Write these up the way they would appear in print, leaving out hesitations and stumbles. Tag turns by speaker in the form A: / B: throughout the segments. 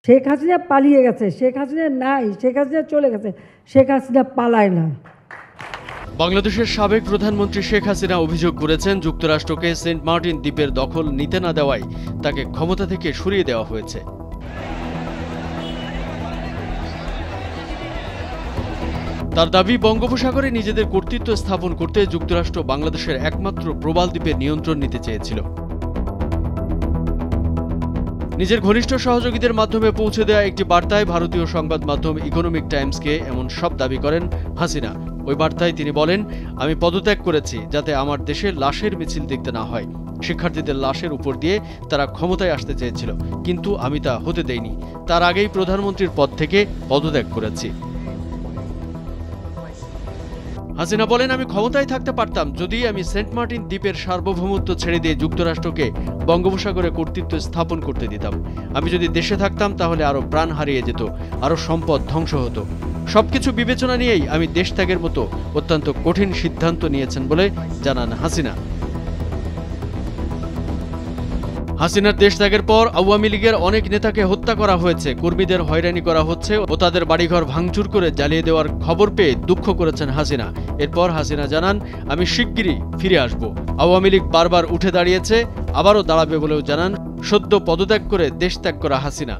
A: শেখ হাসিনা পালিয়ে গেছে, শেখ হাসিনা নাই, শেখ হাসিনা চলে গেছে, শেখ হাসিনা পালায় না।
B: বাংলাদেশের সাবেক প্রধানমন্ত্রী শেখ হাসিনা অভিযোগ করেছেন যুক্তরাষ্ট্রকে সেন্ট মার্টিন দ্বীপের দখল নিতে না দেওয়ায় তাকে ক্ষমতা থেকে সরিয়ে দেওয়া হয়েছে। তার দাবি, বঙ্গোপসাগরে নিজেদের কর্তৃত্ব স্থাপন করতে যুক্তরাষ্ট্র বাংলাদেশের একমাত্র প্রবাল দ্বীপের নিয়ন্ত্রণ নিতে চেয়েছিল। নিজের ঘনিষ্ঠ সহযোগীদের মাধ্যমে পৌঁছে দেওয়া একটি বার্তায় ভারতীয় সংবাদ মাধ্যম ইকোনমিক টাইমসকে এমন সব দাবি করেন হাসিনা। ওই বার্তায় তিনি বলেন, আমি পদত্যাগ করেছি যাতে আমার দেশে লাশের মিছিল দেখতে না হয়। শিক্ষার্থীদের লাশের উপর দিয়ে তারা ক্ষমতায় আসতে চেয়েছিল, কিন্তু আমি তা হতে দেইনি। তার আগেই প্রধানমন্ত্রীর পদ থেকে পদত্যাগ করেছি। হাসিনা বলেন, আমি ক্ষমতায় থাকতে পারতাম যদি আমি সেন্ট মার্টিন দ্বীপের সার্বভৌমত্ব ছেড়ে দিয়ে যুক্তরাষ্ট্রকে বঙ্গোপসাগরে কর্তৃত্ব স্থাপন করতে দিতাম। আমি যদি দেশে থাকতাম তাহলে আরো প্রাণ হারিয়ে যেত, আরো সম্পদ ধ্বংস হতো। সবকিছু বিবেচনা নিয়েই আমি দেশ ত্যাগের মতো অত্যন্ত কঠিন সিদ্ধান্ত নিয়েছেন বলে জানান হাসিনা। হাসিনার দেশ ত্যাগের পর আওয়ামী লীগের অনেক নেতাকে হত্যা করা হয়েছে, কর্মীদের হয়রানি করা হচ্ছে ও তাদের বাড়িঘর ভাঙচুর করে জ্বালিয়ে দেওয়ার খবর পেয়ে দুঃখ করেছেন হাসিনা। এরপর হাসিনা জানান, আমি শিগগিরই ফিরে আসব। আওয়ামী লীগ বারবার উঠে দাঁড়িয়েছে, আবারও দাঁড়াবে বলেও জানান সদ্য পদত্যাগ করে দেশ ত্যাগ করা হাসিনা।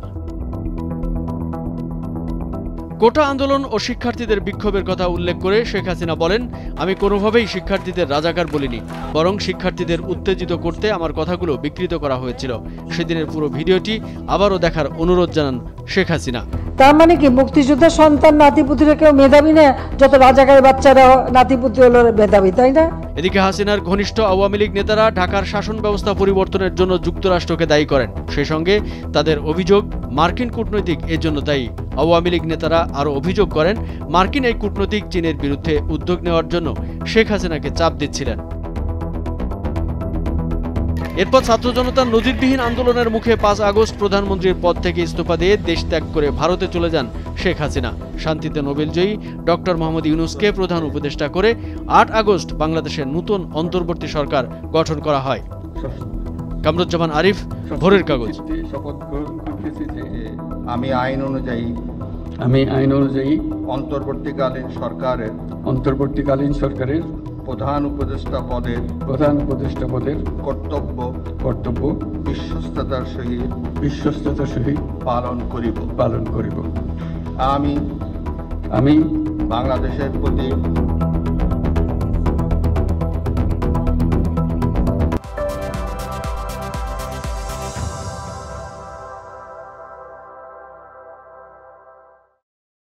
B: কোটা আন্দোলন ও শিক্ষার্থীদের বিক্ষোভের কথা উল্লেখ করে শেখ হাসিনা বলেন, আমি কোনোভাবেই শিক্ষার্থীদের রাজাকার বলিনি, বরং শিক্ষার্থীদের উত্তেজিত করতে আমার কথাগুলো বিকৃত করা হয়েছিল। সেদিনের পুরো ভিডিওটি আবারও দেখার অনুরোধ জানান শেখ হাসিনা।
A: তার মানে কি মুক্তিযোদ্ধার সন্তান নাতিপুতিরা কেউ মেধাবী না, যত রাজাকারের বাচ্চারা নাতিপুতি হলো মেধাবী, তাই না?
B: এদিকে হাসিনার ঘনিষ্ঠ আওয়ামী লীগ নেতারা ঢাকার শাসন ব্যবস্থা পরিবর্তনের জন্য যুক্তরাষ্ট্রকে দায়ী করেন। সেই সঙ্গে তাদের অভিযোগ, মার্কিন কূটনৈতিক এর জন্য দায়ী। আওয়ামী লীগ নেতারা আরও অভিযোগ করেন, মার্কিন এই কূটনৈতিক চীনের বিরুদ্ধে উদ্যোগ নেওয়ার জন্য শেখ হাসিনাকে চাপ দিচ্ছিলেন। এরপর ছাত্র জনতার নজিরবিহীন আন্দোলনের মুখে 5 আগস্ট প্রধানমন্ত্রীর পদ থেকে ইস্তফা দিয়ে দেশ ত্যাগ করে ভারতে চলে যান শেখ হাসিনা। শান্তিতে নোবেলজয়ী ডক্টর মোহাম্মদ ইউনূসকে প্রধান উপদেষ্টা করে 8 আগস্ট বাংলাদেশের নতুন অন্তর্বর্তী সরকার গঠন করা হয়। কামরুজ্জামান আরিফ, ভোরের কাগজ।
C: শপথ গ্রহণ করতেছি যে আমি আইন অনুযায়ী অন্তর্বর্তীকালীন সরকারের প্রধান উপদেষ্টা পদের কর্তব্য বিশ্বস্ততার সহিত পালন করিব। আমি বাংলাদেশের প্রতি